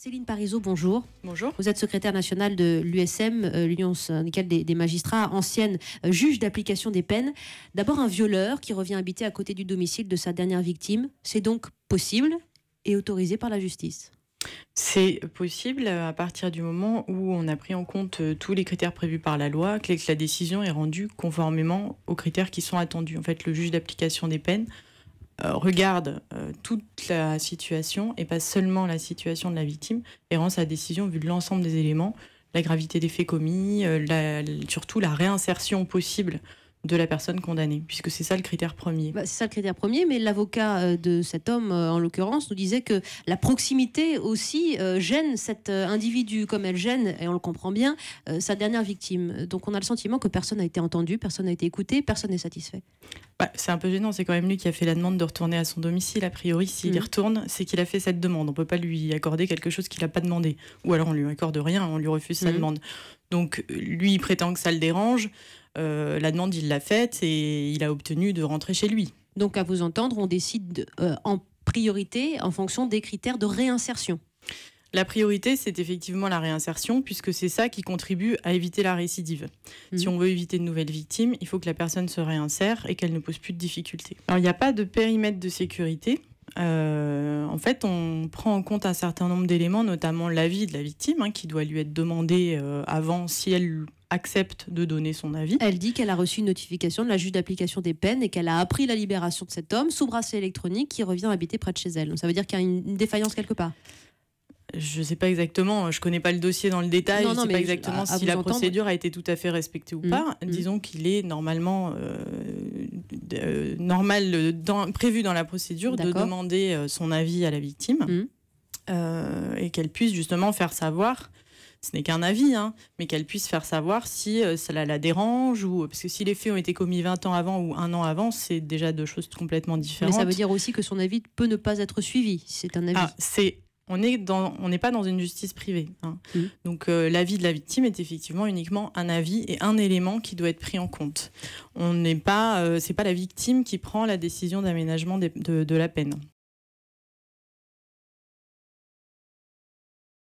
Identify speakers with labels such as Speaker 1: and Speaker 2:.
Speaker 1: Céline Parizeau, bonjour.
Speaker 2: Bonjour.
Speaker 1: Vous êtes secrétaire nationale de l'USM, l'Union syndicale des magistrats, ancienne juge d'application des peines. D'abord, un violeur qui revient habiter à côté du domicile de sa dernière victime. C'est donc possible et autorisé par la justice?
Speaker 2: C'est possible à partir du moment où on a pris en compte tous les critères prévus par la loi, que la décision est rendue conformément aux critères qui sont attendus. En fait, le juge d'application des peines regarde toute la situation et pas seulement la situation de la victime et rend sa décision vu de l'ensemble des éléments, la gravité des faits commis, surtout la réinsertion possible de la personne condamnée, puisque c'est ça le critère premier.
Speaker 1: C'est ça le critère premier, mais l'avocat de cet homme, en l'occurrence, nous disait que la proximité aussi gêne cet individu, comme elle gêne, et on le comprend bien, sa dernière victime. Donc on a le sentiment que personne n'a été entendu, personne n'a été écouté, personne n'est satisfait.
Speaker 2: C'est un peu gênant, c'est quand même lui qui a fait la demande de retourner à son domicile. A priori, s'il y retourne, c'est qu'il a fait cette demande. On ne peut pas lui accorder quelque chose qu'il n'a pas demandé. Ou alors on lui accorde rien, on lui refuse sa demande. Donc lui, il prétend que ça le dérange. La demande, il l'a faite et il a obtenu de rentrer chez lui.
Speaker 1: Donc à vous entendre, on décide en priorité en fonction des critères de réinsertion.
Speaker 2: La priorité, c'est effectivement la réinsertion, puisque c'est ça qui contribue à éviter la récidive. Si on veut éviter de nouvelles victimes, il faut que la personne se réinsère et qu'elle ne pose plus de difficultés. Alors, il n'y a pas de périmètre de sécurité. En fait, on prend en compte un certain nombre d'éléments, notamment l'avis de la victime, qui doit lui être demandé avant si elle accepte de donner son avis.
Speaker 1: Elle dit qu'elle a reçu une notification de la juge d'application des peines et qu'elle a appris la libération de cet homme sous bracelet électronique qui revient habiter près de chez elle. Donc ça veut dire qu'il y a une défaillance quelque part.
Speaker 2: Je ne sais pas exactement, je ne connais pas le dossier dans le détail, je ne sais pas exactement si la procédure a été tout à fait respectée ou pas. Disons qu'il est normalement prévu dans la procédure de demander son avis à la victime et qu'elle puisse justement faire savoir, ce n'est qu'un avis, mais qu'elle puisse faire savoir si ça la dérange, parce que si les faits ont été commis 20 ans avant ou 1 an avant, c'est déjà deux choses complètement différentes.
Speaker 1: Mais ça veut dire aussi que son avis peut ne pas être suivi, c'est un avis.
Speaker 2: On n'est pas dans une justice privée. Donc l'avis de la victime est effectivement uniquement un avis et un élément qui doit être pris en compte. C'est pas la victime qui prend la décision d'aménagement de la peine.